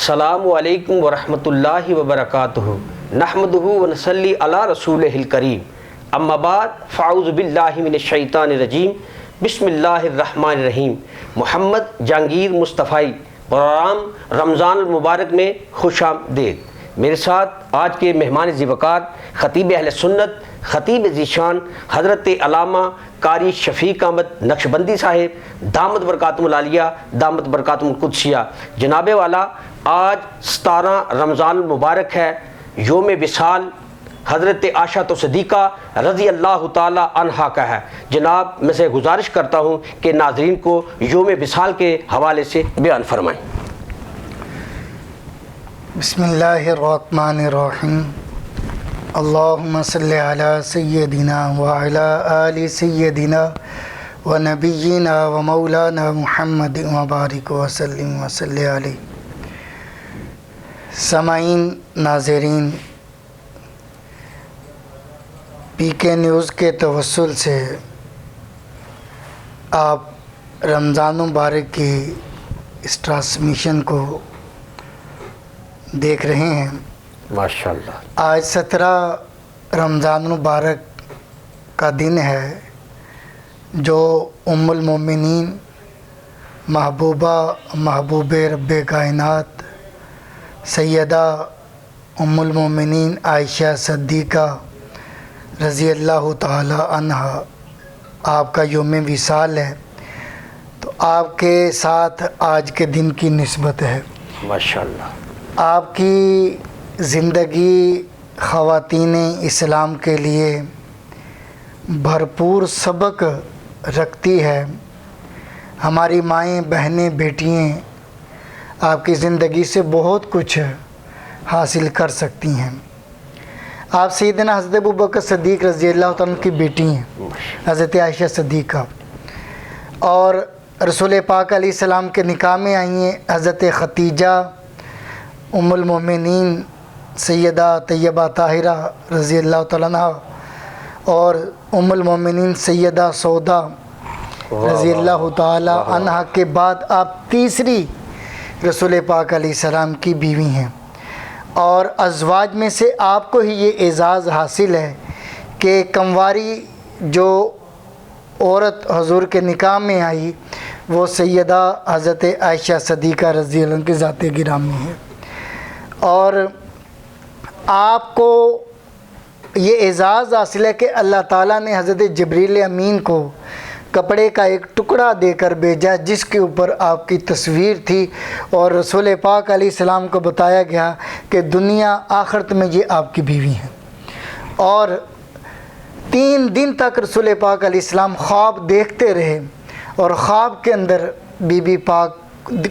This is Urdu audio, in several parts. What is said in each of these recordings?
السلام علیکم ورحمۃ اللہ وبرکاتہ نحمدہ ونصلی علی رسولہ الکریم اما بعد فاعوذ باللہ من الشیطان الرجیم بسم اللہ الرحمن الرحیم۔ محمد جہانگیر مصطفی پروگرام رمضان المبارک میں خوش آمدید۔ میرے ساتھ آج کے مہمان ذیوقار خطیب اہل سنت خطیب ذیشان حضرت علامہ قاری شفیق احمد نقشبندی صاحب دامت برکاتہم العالیہ دامت برکاتہم القدسیہ۔ جناب والا، آج 17 رمضان المبارک ہے، یوم وصال حضرت عائشہ صدیقہ رضی اللہ تعالی عنہا کا ہے۔ جناب میں سے گزارش کرتا ہوں کہ ناظرین کو یوم وصال کے حوالے سے بیان فرمائیں۔ بسم اللہ الرحمن الرحیم۔ اللہم صلی علی سیدنا وعلی آل سیدنا ونبینا ومولانا محمد وبارک وسلم وصلی علیہ۔ سامعین، ناظرین، پی کے نیوز کے توسل سے آپ رمضان مبارک کی اس ٹرانسمیشن کو دیکھ رہے ہیں۔ ماشاءاللہ، آج 17 رمضان مبارک کا دن ہے، جو ام المومنین محبوب رب کائنات سیدہ ام المومنین عائشہ صدیقہ رضی اللہ تعالی عنہا آپ کا یوم وصال ہے، تو آپ کے ساتھ آج کے دن کی نسبت ہے۔ ماشاءاللہ، آپ کی زندگی خواتین اسلام کے لیے بھرپور سبق رکھتی ہے۔ ہماری مائیں، بہنیں، بیٹیاں آپ کی زندگی سے بہت کچھ حاصل کر سکتی ہیں۔ آپ سیدنا حضرت ابوبکر صدیق رضی اللہ تعالیٰ کی بیٹی ہیں، حضرت عائشہ صدیقہ، اور رسول پاک علیہ السلام کے نکاح میں آئی ہیں حضرت ختیجہ ام المومنین سیدہ طیبہ طاہرہ رضی اللہ تعالیٰ عنہ، اور ام المومنین سیدہ سودا رضی اللہ تعالیٰ عنہ کے بعد آپ تیسری رسول پاک علیہ السلام کی بیوی ہیں، اور ازواج میں سے آپ کو ہی یہ اعزاز حاصل ہے کہ کمواری جو عورت حضور کے نکاح میں آئی وہ سیدہ حضرت عائشہ صدیقہ رضی اللہ عنہ کی ذات گرامی ہے۔ اور آپ کو یہ اعزاز حاصل ہے کہ اللہ تعالیٰ نے حضرت جبریل امین کو کپڑے کا ایک ٹکڑا دے کر بھیجا جس کے اوپر آپ کی تصویر تھی، اور رسول پاک علیہ السلام کو بتایا گیا کہ دنیا آخرت میں یہ آپ کی بیوی ہیں۔ اور 3 دن تک رسول پاک علیہ السلام خواب دیکھتے رہے، اور خواب کے اندر بی بی پاک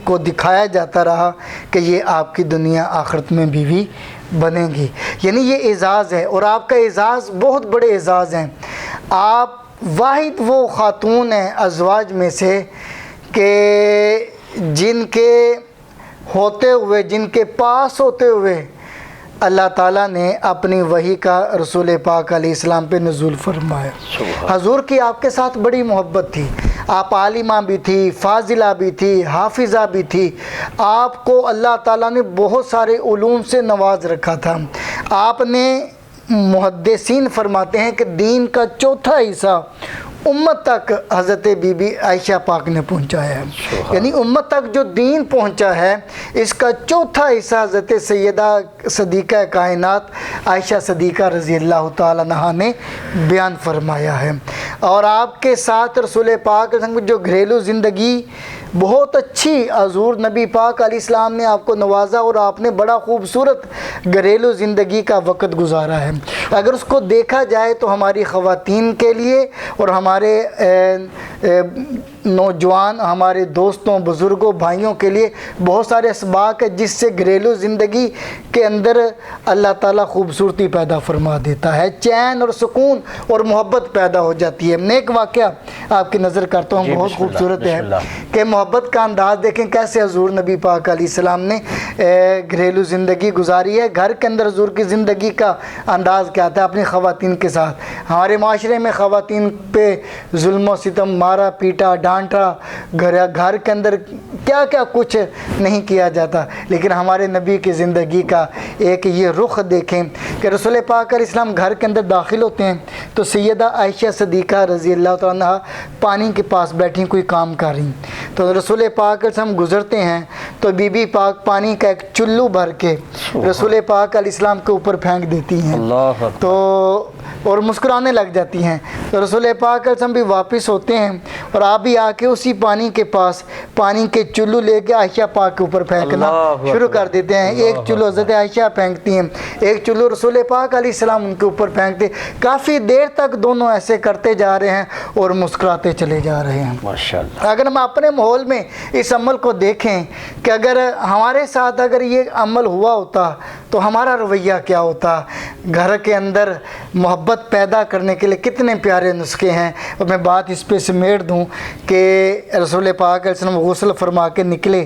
کو دکھایا جاتا رہا کہ یہ آپ کی دنیا آخرت میں بیوی بنے گی۔ یعنی یہ اعزاز ہے، اور آپ کا اعزاز بہت بڑے اعزاز ہیں۔ آپ واحد وہ خاتون ہیں ازواج میں سے کہ جن کے ہوتے ہوئے، جن کے پاس ہوتے ہوئے اللہ تعالیٰ نے اپنی وحی کا رسول پاک علیہ السلام پہ نزول فرمایا۔ حضور کی آپ کے ساتھ بڑی محبت تھی، آپ عالمہ بھی تھی، فاضلہ بھی تھی، حافظہ بھی تھی۔ آپ کو اللہ تعالیٰ نے بہت سارے علوم سے نواز رکھا تھا۔ آپ نے، محدثین فرماتے ہیں کہ دین کا چوتھا حصہ امت تک حضرت بی بی عائشہ پاک نے پہنچایا ہے۔ یعنی امت تک جو دین پہنچا ہے اس کا چوتھا حصہ حضرت سیدہ صدیقہ کائنات عائشہ صدیقہ رضی اللہ تعالیٰ عنہا نے بیان فرمایا ہے۔ اور آپ کے ساتھ رسول پاک جو گھریلو زندگی بہت اچھی، حضور نبی پاک علیہ السلام نے آپ کو نوازا، اور آپ نے بڑا خوبصورت گھریلو زندگی کا وقت گزارا ہے۔ اگر اس کو دیکھا جائے تو ہماری خواتین کے لیے اور ہمارے نوجوان، ہمارے دوستوں، بزرگوں، بھائیوں کے لیے بہت سارے اسباق ہیں جس سے گھریلو زندگی کے اندر اللہ تعالیٰ خوبصورتی پیدا فرما دیتا ہے، چین اور سکون اور محبت پیدا ہو جاتی ہے۔ میں ایک واقعہ آپ کی نظر کرتا ہوں، بہت خوبصورت ہے کہ محبت کا انداز دیکھیں کیسے حضور نبی پاک علیہ السلام نے گھریلو زندگی گزاری ہے. گھر کے اندر حضور کی زندگی کا انداز کیا تھا اپنی خواتین کے ساتھ. ہمارے معاشرے میں خواتین پہ ظلم و ستم، مارا پیٹا ڈانٹا، گھر کے اندر کیا کیا کچھ نہیں کیا جاتا، لیکن ہمارے نبی کی زندگی کا ایک یہ رخ دیکھیں کہ رسول پاک علیہ السلام گھر کے اندر داخل ہوتے ہیں تو سیدہ عائشہ صدیقہ رضی اللہ تعالیٰ عنہا پانی کے پاس بیٹھی کوئی کام کر رہی، تو رسول پاک علیہ السلام گزرتے ہیں تو بی بی پاک پانی کا ایک چلو بھر کے رسول پاک علیہ السلام کے اوپر پھینک دیتی ہیں تو اور مسکرانے لگ جاتی ہیں. تو رسول پاک علیہ السلام بھی واپس ہوتے ہیں اور آپ بھی آ کے اسی پانی کے پاس پانی کے چلو لے کے عائشہ پاک کے اوپر پھینکنا شروع کر دیتے ہیں. ایک چلو حضرت عائشہ پھینکتی ہیں، ایک چلو رسول پاک علیہ السلام ان کے اوپر پھینکتے. کافی دیر تک دونوں ایسے کرتے جا رہے ہیں اور مسکراتے چلے جا رہے ہیں. ماشاءاللہ. اگر ہم اپنے ماحول میں اس عمل کو دیکھیں کہ اگر ہمارے ساتھ اگر یہ عمل ہوا ہوتا تو ہمارا رویہ کیا ہوتا. گھر کے اندر محبت پیدا کرنے کے لیے کتنے پیارے نسخے ہیں. اور میں بات اس پہ سمیٹ دوں کہ رسول پاک علیہ السلام غسل فرما کے نکلے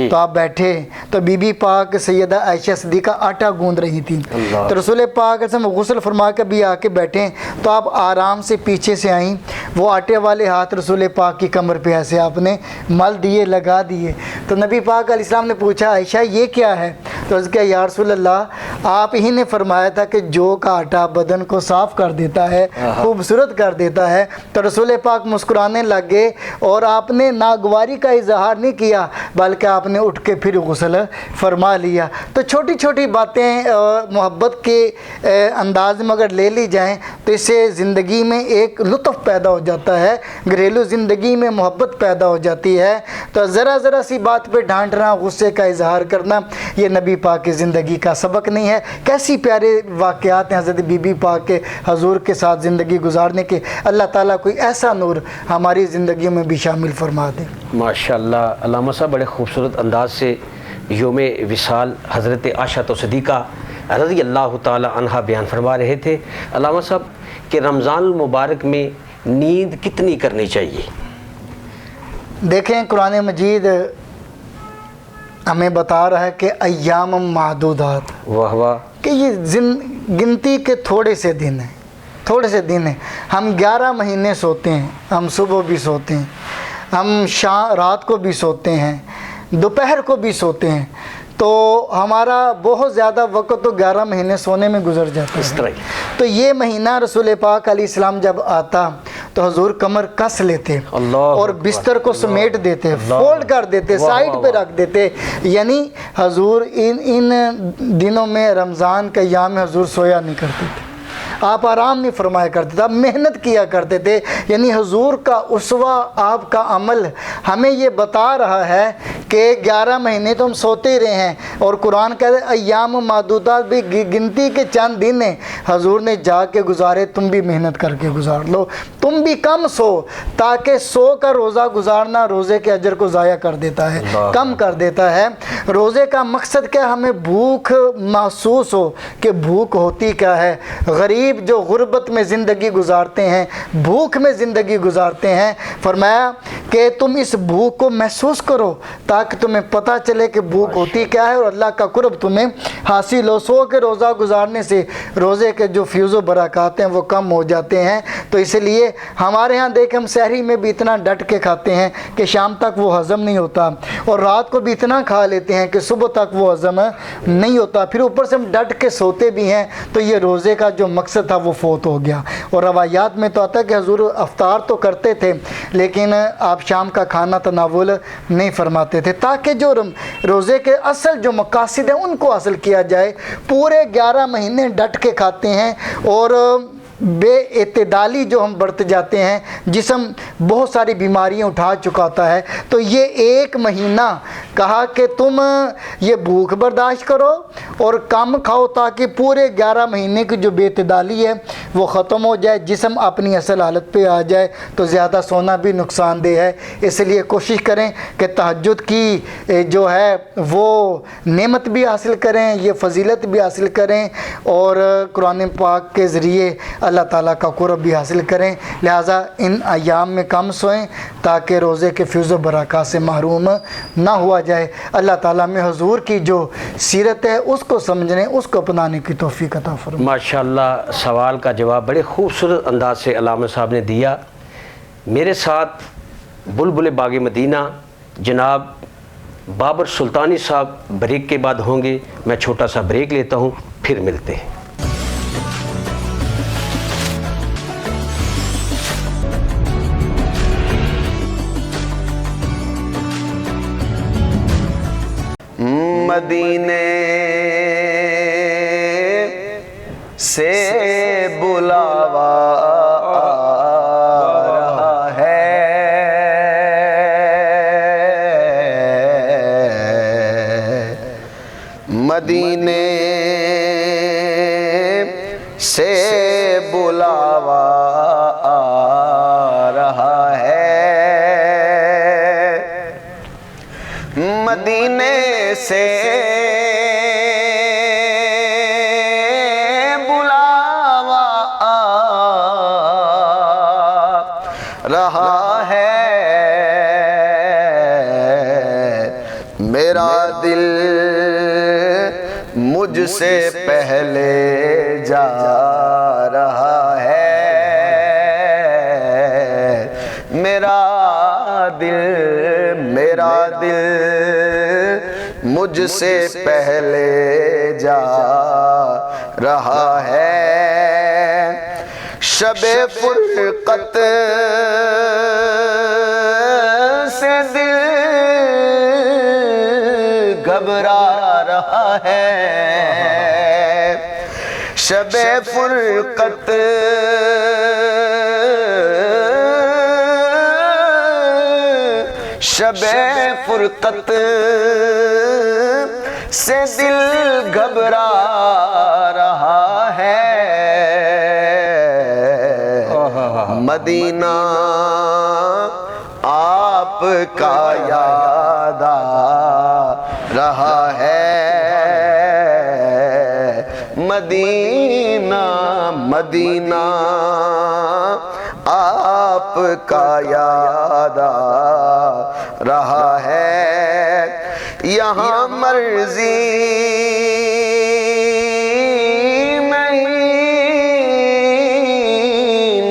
تو آپ بیٹھے تو بی بی پاک سیدہ عائشہ صدیقہ آٹا گوندھ رہی تھی. تو رسول پاک علیہ السلام غسل فرما کے بھی آ کے بیٹھے تو آپ آرام سے پیچھے سے آئیں، وہ آٹے والے ہاتھ رسول پاک کی کمر پہ ایسے آپ نے مل دیے، لگا دیے. تو نبی پاک علیہ السلام نے پوچھا عائشہ یہ کیا ہے؟ تو اس کہ یا رسول اللہ آپ ہی نے فرمایا تھا کہ جو کا آٹا بدن کو صاف کر دیتا ہے، خوبصورت کر دیتا ہے. تو رسول پاک مسکرانے لگ گئے اور آپ نے ناگواری کا اظہار نہیں کیا بلکہ آپ نے اٹھ کے پھر غسل فرما لیا. تو چھوٹی چھوٹی باتیں محبت کے انداز میں اگر لے لی جائیں تو اس سے زندگی میں ایک لطف پیدا ہو جاتا ہے، گھریلو زندگی میں محبت پیدا ہو جاتی ہے. تو ذرا ذرا سی بات پہ ڈانٹنا، غصے کا اظہار کرنا یہ نبی پاک کی زندگی کا سبق نہیں ہے. کیسی پیارے واقعات ہیں حضرت بی بی پاک کے حضور کے ساتھ زندگی گزارنے کے. اللہ تعالیٰ کوئی ایسا نور ہماری زندگی میں بھی شامل فرما دے. ماشاءاللہ. علامہ صاحب بڑے خوبصورت انداز سے یوم وصال حضرت عائشہ صدیقہ رضی اللہ تعالی عنہا بیان فرما رہے تھے. علامہ صاحب کہ رمضان المبارک میں نیند کتنی کرنی چاہیے؟ دیکھیں قرآن مجید ہمیں بتا رہا ہے کہ ایام معدودات، واہ واہ، کہ یہ گنتی کے تھوڑے سے دن ہیں، تھوڑے سے دن ہیں. ہم 11 مہینے سوتے ہیں، ہم صبح بھی سوتے ہیں، ہم رات کو بھی سوتے ہیں، دوپہر کو بھی سوتے ہیں. تو ہمارا بہت زیادہ وقت تو 11 مہینے سونے میں گزر جاتا ہے. تو یہ مہینہ رسول پاک علیہ السلام جب آتا تو حضور کمر کس لیتے اور بستر کو سمیٹ دیتے، فولڈ کر دیتے، سائڈ پہ رکھ دیتے. یعنی حضور ان دنوں میں رمضان کے ایام میں حضور سویا نہیں کرتے تھے، آپ آرام نہیں فرمایا کرتے تھے، آپ محنت کیا کرتے تھے. یعنی حضور کا اسوہ آپ کا عمل ہمیں یہ بتا رہا ہے کہ 11 مہینے تو ہم سوتے ہی رہے ہیں اور قرآن کہتے ہیں ایام معدودات بھی گنتی کے چند دن ہیں حضور نے جا کے گزارے. تم بھی محنت کر کے گزار لو، تم بھی کم سو، تاکہ سو کا روزہ گزارنا روزے کے اجر کو ضائع کر دیتا ہے، کم کر دیتا ہے. روزے کا مقصد کیا؟ ہمیں بھوک محسوس ہو کہ بھوک ہوتی کیا ہے. غریب جو غربت میں زندگی گزارتے ہیں، بھوک میں زندگی گزارتے ہیں، فرمایا کہ تم اس بھوک کو محسوس کرو تاکہ تمہیں پتہ چلے کہ بھوک ہوتی کیا ہے اور اللہ کا قرب تمہیں حاصل ہو. سو کے روزہ گزارنے سے روزے کے جو فیوز و برکات ہیں وہ کم ہو جاتے ہیں. تو اس لیے ہمارے ہاں دیکھ ہم سحری میں بھی اتنا ڈٹ کے کھاتے ہیں کہ شام تک وہ ہضم نہیں ہوتا، اور رات کو بھی اتنا کھا لیتے ہیں کہ صبح تک وہ ہضم نہیں ہوتا. پھر اوپر سے ہم ڈٹ کے سوتے بھی ہیں تو یہ روزے کا جو مقصد تھا وہ فوت ہو گیا. اور روایات میں تو آتا ہے کہ حضور افطار تو کرتے تھے لیکن آپ شام کا کھانا تناول نہیں فرماتے تھے تاکہ جو روزے کے اصل جو مقاصد ہیں ان کو حاصل کیا جائے. پورے 11 مہینے ڈٹ کے کھاتے ہیں اور بے اعتدالی جو ہم برت جاتے ہیں، جسم بہت ساری بیماریاں اٹھا چکاتا ہے. تو یہ ایک مہینہ کہا کہ تم یہ بھوک برداشت کرو اور کم کھاؤ تاکہ پورے 11 مہینے کی جو بے اعتدالی ہے وہ ختم ہو جائے، جسم اپنی اصل حالت پہ آ جائے. تو زیادہ سونا بھی نقصان دہ ہے، اس لیے کوشش کریں کہ تہجد کی جو ہے وہ نعمت بھی حاصل کریں، یہ فضیلت بھی حاصل کریں اور قرآن پاک کے ذریعے اللہ تعالیٰ کا قرب بھی حاصل کریں۔ لہٰذا ان ایام میں کم سوئیں تاکہ روزے کے فیض و برکات سے محروم نہ ہوا جائے۔ اللہ تعالیٰ میں حضور کی جو سیرت ہے اس کو سمجھنے، اس کو اپنانے کی توفیق عطا فرمائے۔ ماشاءاللہ سوال کا جواب بڑے خوبصورت انداز سے علامہ صاحب نے دیا۔ میرے ساتھ بلبل باغ مدینہ جناب بابر سلطانی صاحب بریک کے بعد ہوں گے۔ میں چھوٹا سا بریک لیتا ہوں، پھر ملتے ہیں۔ مدینے سے بلاوا رہا ہے، مدینے سے بلاوا رہا ہے، مدینے سے بلاوا رہا ہے، میرا دل مجھ سے پہلے جا رہا ہے، میرا دل مجھ سے پہلے جا رہا ہے، شب فرقت سے دل گھبرا رہا ہے، شب فرقت شب فرقت سے دل گھبرا رہا ہے، مدینہ آپ کا یاد آ رہا ہے، مدینہ آپ کا یاد آ رہا ہے، یہاں مرضی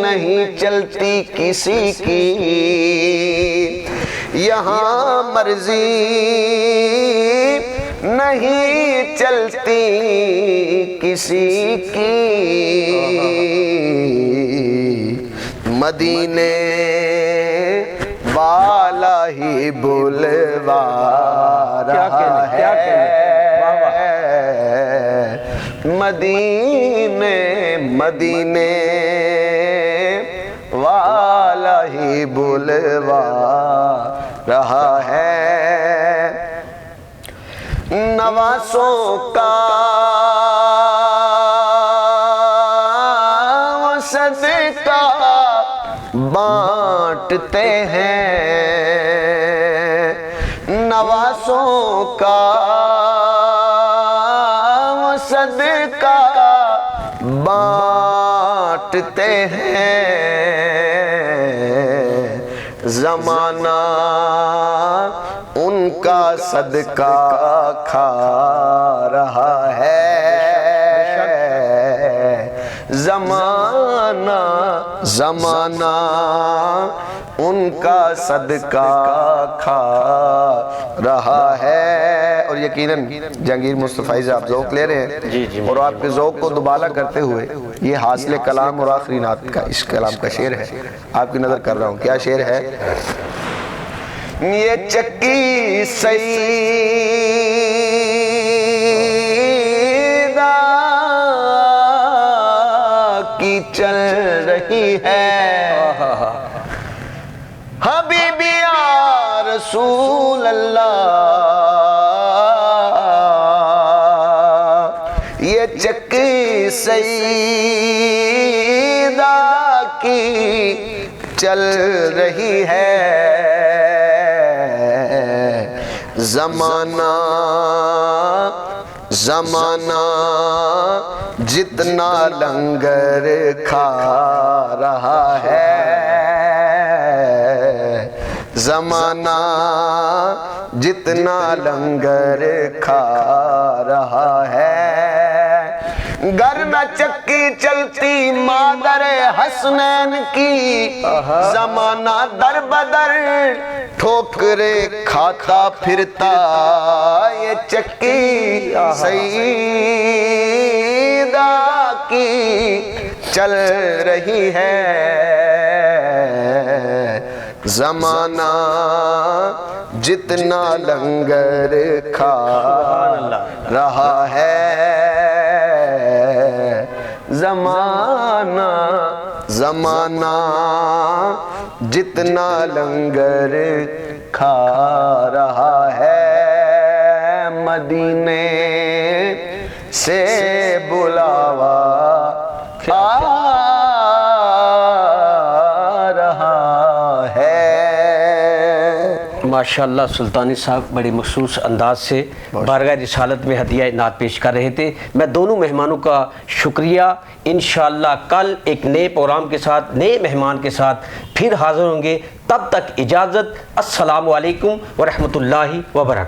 نہیں چلتی کسی کی، یہاں مرضی نہیں چلتی کسی کی، مدینے والا ہی بلوا رہا ہے، مدینے والا ہی بلوا رہا ہے، نوازوں کا وہ صدقہ بانٹتے ہیں، نوازوں کا وہ صدقہ بانٹتے ہیں، زمانہ ان کا صدقہ کھا رہا ہے، زمانہ ان کا صدقہ کھا رہا ہے، اور یقیناً جہانگیر مصطفی سے آپ ذوق لے رہے ہیں، اور آپ کے ذوق کو دوبالا کرتے ہوئے یہ حاصل کلام اور آخری نعت کا اس کلام کا شعر ہے، آپ کی نظر کر رہا ہوں، کیا شعر ہے؟ یہ چکی سیدہ کی چل رہی ہے، حبیبی یا رسول اللہ، یہ چکی سیدہ کی چل رہی ہے، زمانہ جتنا لنگر کھا رہا ہے زمانہ، جتنا لنگر کھا رہا ہے۔ گر نہ چکی چلتی مادر حسنین کی، زمانہ در بدر ٹھوکرے کھاتا پھرتا یہ چکی سیدہ کی چل رہی ہے۔ زمانہ جتنا لنگر کھا رہا ہے، زمانہ جتنا لنگر کھا رہا ہے۔ مدینے سے بلاوا آ رہا ہے۔ ماشاءاللہ سلطانی صاحب بڑے مخصوص انداز سے بارگاہ رسالت میں ہدیہ نعت پیش کر رہے تھے۔ میں دونوں مہمانوں کا شکریہ۔ انشاءاللہ کل ایک نئے پروگرام کے ساتھ، نئے مہمان کے ساتھ پھر حاضر ہوں گے۔ تب تک اجازت، السلام علیکم ورحمۃ اللہ وبرکاتہ۔